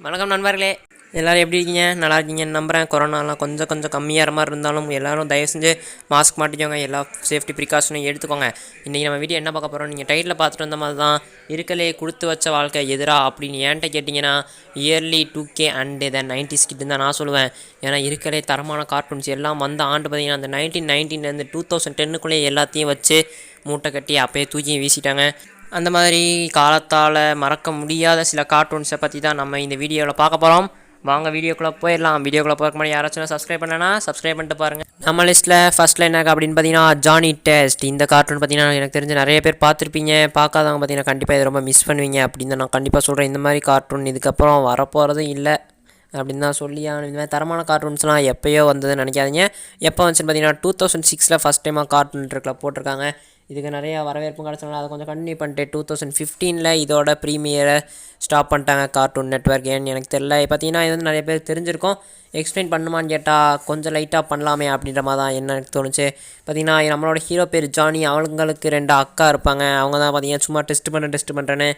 வணக்கம் நண்பர்களே, எல்லோரும் எப்படி இருக்கீங்க? நல்லா இருக்கீங்கன்னு நம்புகிறேன். கொரோனாலாம் கொஞ்சம் கம்மியாக மாதிரி இருந்தாலும் எல்லோரும் தயவு செஞ்சு மாஸ்க் மாட்டிக்கோங்க, எல்லா சேஃப்டி ப்ரிகாஷனையும் எடுத்துக்கோங்க. இன்றைக்கி நம்ம வீடியோ என்ன பார்க்க போகிறோம், நீங்கள் டைட்டில் பார்த்துட்டு வந்த மாதிரி தான் இருக்கலே கொடுத்து வச்ச வாழ்க்கை எதிரா அப்படின்னு ஏன்ட்ட கேட்டிங்கன்னா yearly 2K and then 90s கிட்ட தான் நான் சொல்லுவேன். ஏன்னா இருக்கலே தரமான கார்ட்டூன்ஸ் எல்லாம் வந்த ஆண்டு பார்த்திங்கன்னா அந்த 1919 2010 எல்லாத்தையும் வச்சு மூட்டை கட்டி அப்போயே தூக்கி வீசிட்டாங்க. அந்த மாதிரி காலத்தால் மறக்க முடியாத சில கார்ட்டூன்ஸை பற்றி தான் நம்ம இந்த வீடியோவில் பார்க்க போகிறோம். வாங்க வீடியோக்குள்ளே போயிடலாம். வீடியோக்குள்ளே போகிறக்கு முன்னாடி யாராச்சும் சப்ஸ்கிரைப் பண்ணலன்னா சப்ஸ்கிரைப் பண்ணிட்டு பாருங்கள். நம்ம லிஸ்ட்டில் ஃபஸ்ட்டில் என்ன அப்படின்னு பார்த்தீங்கன்னா ஜானி டெஸ்ட். இந்த கார்ட்டூன் பார்த்தீங்கன்னா எனக்கு தெரிஞ்ச நிறைய பேர் பார்த்துருப்பீங்க. பார்க்காதவங்க பார்த்தீங்கன்னா கண்டிப்பாக இது ரொம்ப மிஸ் பண்ணுவீங்க அப்படின்னு நான் கண்டிப்பாக சொல்கிறேன். இந்த மாதிரி கார்ட்டூன் இதுக்கப்புறம் வரப்போகிறதும் இல்லை அப்படின்னு தான் சொல்லி இந்த மாதிரி தரமான கார்ட்டூன்ஸ்லாம் எப்போயோ வந்ததுன்னு நினைக்காதீங்க. எப்போ வந்துச்சுன்னு பார்த்தீங்கன்னா 2006 ஃபஸ்ட் டைமாக கார்ட்டூன் நெட்வொர்க்கில் போட்டிருக்காங்க. இதுக்கு நிறையா வரவேற்பு கிடச்சனால அதை கொஞ்சம் கண்டினியூ பண்ணிட்டு 2015 இதோட ப்ரீமியரை ஸ்டாப் பண்ணிட்டாங்க கார்ட்டூன் நெட்வொர்க். ஏன்னு எனக்கு தெரியல. பார்த்தீங்கன்னா இது வந்து நிறைய பேர் தெரிஞ்சிருக்கோம். எக்ஸ்பிளைன் பண்ணுமான்னு கேட்டால் கொஞ்சம் லைட்டாக பண்ணலாமே அப்படின்ற மாதிரி தான் என்ன எனக்கு தோணுச்சு. பார்த்திங்கன்னா நம்மளோட ஹீரோ பேர் ஜானி. அவங்களுக்கு 2 அக்கா இருப்பாங்க. அவங்க தான் பார்த்திங்கன்னா சும்மா டெஸ்ட் பண்ணுறேன்னு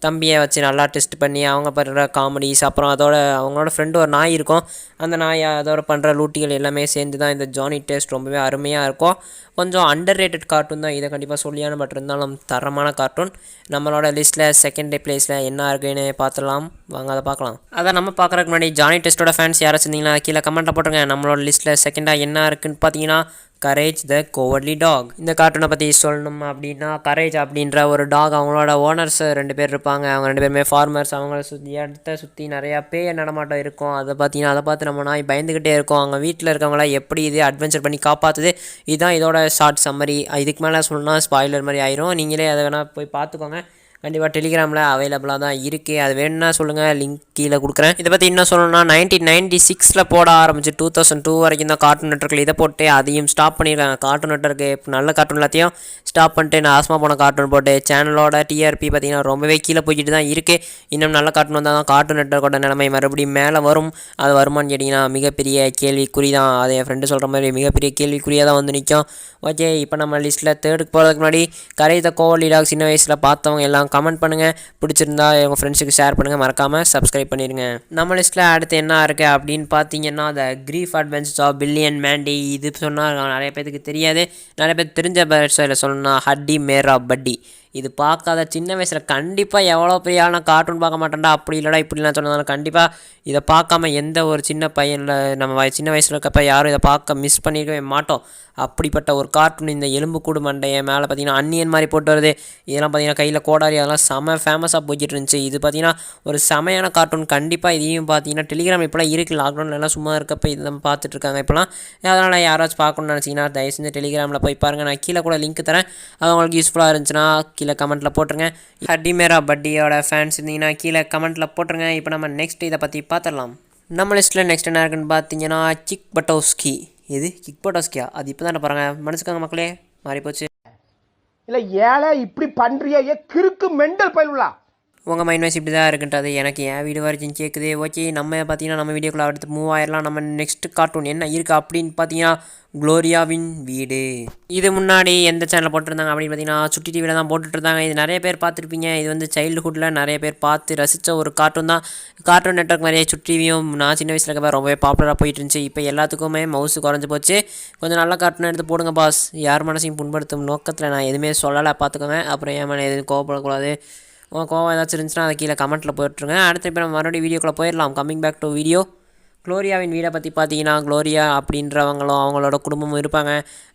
தம்பியை வச்சு நல்லா டெஸ்ட் பண்ணி அவங்க பண்ணுற காமெடிஸ், அப்புறம் அதோட அவங்களோட ஃப்ரெண்டு ஒரு நாய் இருக்கும். அந்த நாய் அதோட பண்ணுற லூட்டிகள் எல்லாமே சேர்ந்து தான் இந்த ஜானி டெஸ்ட் ரொம்பவே அருமையாக இருக்கும். கொஞ்சம் அண்டர் ரேட்டட் கார்ட்டூன் தான், இதை கண்டிப்பாக சொல்லியான பட் இருந்தாலும் தரமான கார்ட்டூன். நம்மளோட லிஸ்ட்டில் செகண்ட் பிளேஸில் என்ன இருக்குன்னு பார்த்துடலாம். வாங்க அதை பார்க்கலாம். அதை நம்ம பார்க்குறதுக்கு முன்னாடி ஜானி டெஸ்ட்டோட ஃபேன்ஸ் யாராச்சும் இருந்தீங்கன்னா கீழே கமெண்ட்டில் போட்டுருங்க. நம்மளோட லிஸ்ட்டில் செகண்டாக என்ன இருக்குன்னு பார்த்தீங்கன்னா கரேஜ் த கோவர்ட்லி டாக். இந்த கார்ட்டூனை பற்றி சொல்லணும் அப்படின்னா கரேஜ் அப்படின்ற ஒரு டாக், அவங்களோட ஓனர்ஸ் 2 பேர் இருப்பாங்க. அவங்க 2 பேருமே ஃபார்மர்ஸ். அவங்கள இடத்த சுற்றி நிறையா பேய் நடமாட்டம் இருக்கும். அதை பார்த்தீங்கன்னா அதை பார்த்து நம்ம நாய் பயந்துக்கிட்டே இருக்கும். அவங்க வீட்டில் இருக்கவங்கள எப்படி இது அட்வென்ச்சர் பண்ணி காப்பாற்றுது. இதுதான் இதோட ஷார்ட் சம்மரி. இதுக்கு மேலே சொல்லணும்னா ஸ்பாய்லர் மாதிரி ஆயிரும். நீங்களே அதை வேணால் போய் பார்த்துக்கோங்க. கண்டிப்பாக டெலிகிராமில் அவைலபிளாக தான் இருக்குது. அது வேணும்னா சொல்லுங்கள், லிங்க் கீழே கொடுக்குறேன். இதை பற்றி இன்னும் சொல்லணும்னா 1996 போட ஆரம்பிச்சு 2002 வரைக்கும் தான் கார்ட்டூன் நெட்வொர்க்கில் இதை போட்டு அதையும் ஸ்டாப் பண்ணியிருக்காங்க. கார்ட்டூன் நெட்வொர்க்கு நல்ல கார்ட்டூன் எல்லாத்தையும் ஸ்டாப் பண்ணிட்டு நாசமாக போன கார்ட்டூன் போட்டு சேனலோட டிஆர்பி பார்த்திங்கன்னா ரொம்பவே கீழே போய்கிட்டு தான் இருக்குது. இன்னும் நல்ல கார்ட்டூன் வந்தால் தான் கார்ட்டூன் நெட்வொர்க்கோட நிலைமை மறுபடியும் மேலே வரும். அது வருமானு கேட்டிங்கன்னா மிகப்பெரிய கேள்விக்குறி தான். அது என் ஃப்ரெண்டு சொல்கிற மாதிரி மிகப்பெரிய கேள்விக்குறியாக தான் வந்து நிற்கும். ஓகே, இப்போ நம்ம லிஸ்ட்டில் தேர்டுக்கு போகிறதுக்கு முன்னாடி கரேஜ் த கோவர்ட்லி டாக் சின்ன வயசில் பார்த்தவங்க எல்லாம் கமெண்ட் பண்ணுங்கள். பிடிச்சிருந்தா உங்கள் ஃப்ரெண்ட்ஸுக்கு ஷேர் பண்ணுங்கள். மறக்காமல் சப்ஸ்கிரைப் பண்ணிடுங்க. நம்ம லிஸ்ட்டில் அடுத்து என்ன இருக்குது அப்படின்னு பார்த்தீங்கன்னா the Grim Adventures of Billy and Mandy. இது சொன்னால் நிறைய பேருக்கு தெரியாது. நிறைய பேர் தெரிஞ்ச பேர்ஸில் சொல்லணும்னா ஹட்டி மேரா பட்டி. இது பார்க்காத சின்ன வயசில் கண்டிப்பாக எவ்வளோ பெரிய கார்ட்டூன் பார்க்க மாட்டேன்டா அப்படி இல்லைடா இப்படிலாம் சொன்னதாலும் கண்டிப்பாக இதை பார்க்காம எந்த ஒரு சின்ன பையனில் நம்ம சின்ன வயசில் இருக்கப்போ யாரும் இதை பார்க்க மிஸ் பண்ணியிருக்கவே மாட்டோம். அப்படிப்பட்ட ஒரு கார்ட்டூன். இந்த எலும்புக்கூடு மண்டையை மேலே பார்த்திங்கன்னா அன்னியன் மாதிரி போட்டு வருது. இதெல்லாம் பார்த்திங்கன்னா கையில் கோடாரி, அதெல்லாம் செம ஃபேமஸாக போய்கிட்டு இருந்துச்சு. இது பார்த்திங்கன்னா ஒரு செமையான கார்ட்டூன். கண்டிப்பாக இதையும் பார்த்திங்கன்னா டெலிகிராம் இப்போலாம் இருக்குது. லாக்டவுன்லாம் சும்மா இருக்கப்போ இதை நம்ம பார்த்துட்ருக்காங்க இப்போலாம். அதனால் யாராச்சும் பார்க்கணுன்னு நினச்சிங்கன்னா தயவு செஞ்சு டெலிகிராமில் போய் பாருங்கள். நான் கீழே கூட லிங்க் தரேன். அது உங்களுக்கு யூஸ்ஃபுல்லாக இருந்துச்சுன்னா கீழே கமெண்ட்டில் போட்டுருங்க. ஹட்டி மேரா பட்டியோட ஃபேன்ஸ் இருந்தீங்கன்னா கீழே கமெண்ட்டில் போட்டுருங்க. இப்போ நம்ம நெக்ஸ்ட் இதை பற்றி பார்த்துடலாம். நம்ம லிஸ்ட்டில் நெக்ஸ்ட் என்ன இருக்குன்னு பார்த்தீங்கன்னா கிக் பட்டோஸ்கி. இது கிக் பட்டோஸ்கியா? அது இப்போ தான் பாருங்க, மனசுக்காங்க மக்களே, மாறி போச்சு. இல்லை ஏழை இப்படி பண்ணுறியா கிறுக்கு மெண்டல் பயிலுலா. உங்கள் மைண்ட் வாய்ஸ் இப்படி தான் இருக்குன்றது எனக்கு என் வீடு வரைக்கும் கேட்குது. ஓகே, நம்ம பார்த்தீங்கன்னா நம்ம வீடியோக்குள்ளே அடுத்து மூவ் ஆயிடலாம். நம்ம நெக்ஸ்ட் கார்ட்டூன் என்ன இருக்குது அப்படின்னு பார்த்தீங்கன்னா குளோரியாவின் வீடு. இது முன்னாடி எந்த சேனலில் போட்டிருந்தாங்க அப்படின்னு பார்த்தீங்கன்னா சுட்டி டிவியில் தான் போட்டுட்ருந்தாங்க. இது நிறைய பேர் பார்த்துருப்பீங்க. இது வந்து சைல்டுஹுட்டில் நிறைய பேர் பார்த்து ரசித்த ஒரு கார்ட்டூன் தான். கார்ட்டூன் நெட்வொர்க் மாதிரியே சுட்டி டிவியும் நான் சின்ன வயசில் இருக்கப்போ ரொம்பவே பாப்புலராக போயிட்டு இருந்துச்சு. இப்போ எல்லாத்துக்குமே மவுஸ் குறைஞ்சி போச்சு. கொஞ்சம் நல்ல கார்ட்டூன் எடுத்து போடுங்க பாஸ். யார் மனசையும் புண்படுத்தும் நோக்கத்தில் நான் எதுவுமே சொல்லலை, பார்த்துக்கோங்க. அப்புறம் ஏன் மேலே எதுவும் கோவப்படக்கூடாது. கோவம் ஏதாச்சும் இருந்துச்சுன்னா அதை கீழே கமெண்ட்டில் போட்டுருங்க. அடுத்து இப்போ நம்ம மறுபடியும் வீடியோக்குள்ளே போயிடலாம். Coming back to video. குளோரியாவின் வீடை பற்றி பார்த்தீங்கன்னா குளோரியா அப்படின்றவங்களும் அவங்களோட குடும்பமும் இருப்பாங்க.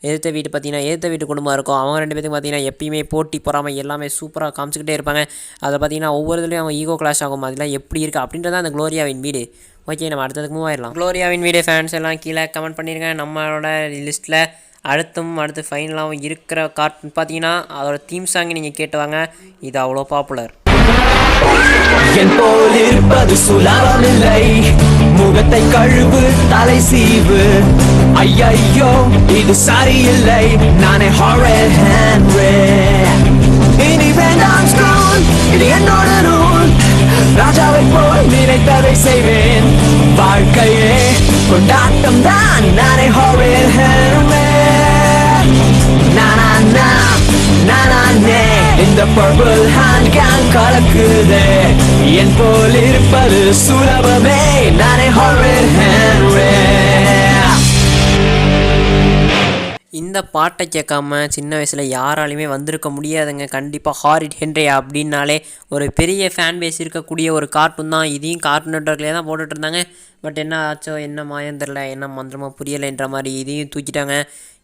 எதிர்த்த வீட்டு பார்த்தீங்கன்னா எதிர்த்த வீட்டு குடும்பம் இருக்கும். அவங்க 2 பேருக்கு பார்த்தீங்கன்னா எப்பயுமே போட்டி பொறாமல் எல்லாமே சூப்பராக காமிச்சிக்கிட்டே இருப்பாங்க. அதை பார்த்தீங்கன்னா ஒவ்வொரு இதுலேயும் அவங்க ஈகோ கிளாஷ் ஆகும். அதெல்லாம் எப்படி இருக்குது அப்படின்றத அந்த குளோரியாவின் வீடு. ஓகே, நம்ம அடுத்ததுக்கு மூவ் ஆயிடலாம். குளோரியாவின் வீடு ஃபேன்ஸ் எல்லாம் கீழே கமெண்ட் பண்ணிடுங்க. நம்மளோட லிஸ்ட்டில் அடுத்து ஃபைனலாகவும் இருக்கிற கார்ட்டூன் பார்த்தீங்கன்னா அதோட தீம் சாங் நீங்கள் கேட்டுவாங்க. இது அவ்வளோ பாப்புலர். என் போல் இருப்பது சுலபமில்லை, முகத்தை கழுவு தலை சீவு, ஐயையோ இது சரியில்லை, நானே ஹாரர் ஹென்ரி. இனி வேண்டாம் ஸ்க்ரோல், இது என்னோட நூல், ராஜாவை போல் நினைத்ததை செய்வேன், வாழ்க்கையே கொண்டாட்டம் தான், நானே ஹாரர் ஹென்ரி. நானா நே இந்த பர்பிள் ஹேண்ட் கேங் கலக்குதே என் போல் இருப்பது சுலபமே நானே ஹார்விட் ஹென்ரி இந்த பாட்டை கேட்காம சின்ன வயசில் யாராலையுமே வந்திருக்க முடியாதுங்க. கண்டிப்பாக ஹாரிட் ஹென்ரி அப்படின்னாலே ஒரு பெரிய ஃபேன் பேஸ் இருக்கக்கூடிய ஒரு கார்ட்டூன் தான். இதையும் கார்ட்டூன் நெட்வொர்க்லேயே தான் போட்டுட்டு இருந்தாங்க. பட் என்ன ஆச்சோ என்ன மாயம் தெரில, என்ன மந்திரமோ புரியலைன்ற மாதிரி இதையும் தூக்கிட்டாங்க.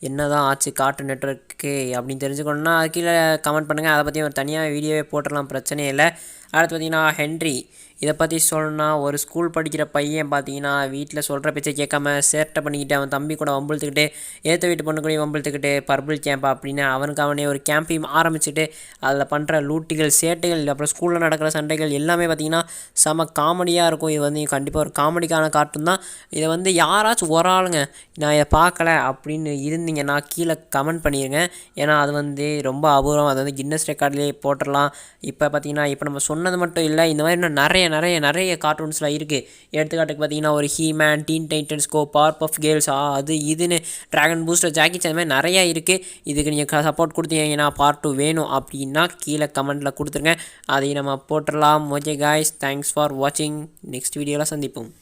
என்ன தான் ஆச்சு கார்ட்டூன் நெட்வொர்க்கு அப்படின்னு தெரிஞ்சுக்கணுன்னா அது கீழே கமெண்ட் பண்ணுங்கள். அதை பற்றி ஒரு தனியாக வீடியோவே போட்டுடலாம், பிரச்சனையே இல்லை. அடுத்து பார்த்திங்கன்னா ஹென்ரி இதை பற்றி சொல்லணும்னா, ஒரு ஸ்கூல் படிக்கிற பையன் பார்த்தீங்கன்னா வீட்டில் சொல்கிற பேச்சை கேட்காம சேட்டை பண்ணிக்கிட்டு அவன் தம்பி கூட வம்பிழுத்துக்கிட்டு ஏற்ற வீட்டு பொண்ணு கூட வம்பிழுத்துக்கிட்டு பர்பிள் கேம்ப் அப்படின்னு அவனே ஒரு கேம்பையும் ஆரம்பிச்சுட்டு அதில் பண்ணுற லூட்டிகள் சேட்டைகள் அப்புறம் ஸ்கூலில் நடக்கிற சண்டைகள் எல்லாமே பார்த்திங்கன்னா செம காமெடியாக இருக்கும். இது வந்து கண்டிப்பாக ஒரு காமெடிக்கான கார்ட்டூன் தான். இதை யாராச்சும் ஒரு ஆளுங்க நான் இதை பார்க்கல அப்படின்னு இருந்தீங்கன்னா கீழே கமெண்ட் பண்ணிடுங்க. ஏன்னா அது ரொம்ப அபூர்வம். அது கின்னஸ் ரெக்கார்ட்லேயே போட்டுடலாம். இப்போ பார்த்திங்கன்னா இப்போ நம்ம சொன்னது மட்டும் இல்லை, இந்த மாதிரி இன்னும் நிறைய கார்ட்டூன்ஸ்லாம் இருக்குது. எடுத்துக்காட்டுக்கு பார்த்தீங்கன்னா ஒரு ஹீமேன், டீன் டைட்டன்ஸ் கோ, பவர் பஃப் கேர்ள்ஸ், அது இதுன்னு ட்ராகன் பூஸ்டர், ஜாக்கி சான், மாதிரி நிறையா இருக்குது. இதுக்கு நீங்கள் சப்போர்ட் கொடுத்தீங்கன்னா பார்ட் 2 வேணும் அப்படின்னா கீழே கமெண்ட்டில் கொடுத்துருங்க. அதையும் நம்ம போட்டுடலாம். ஓகே காய்ஸ், தேங்க்ஸ் ஃபார் வாட்சிங். நெக்ஸ்ட் வீடியோவில் சந்திப்போம்.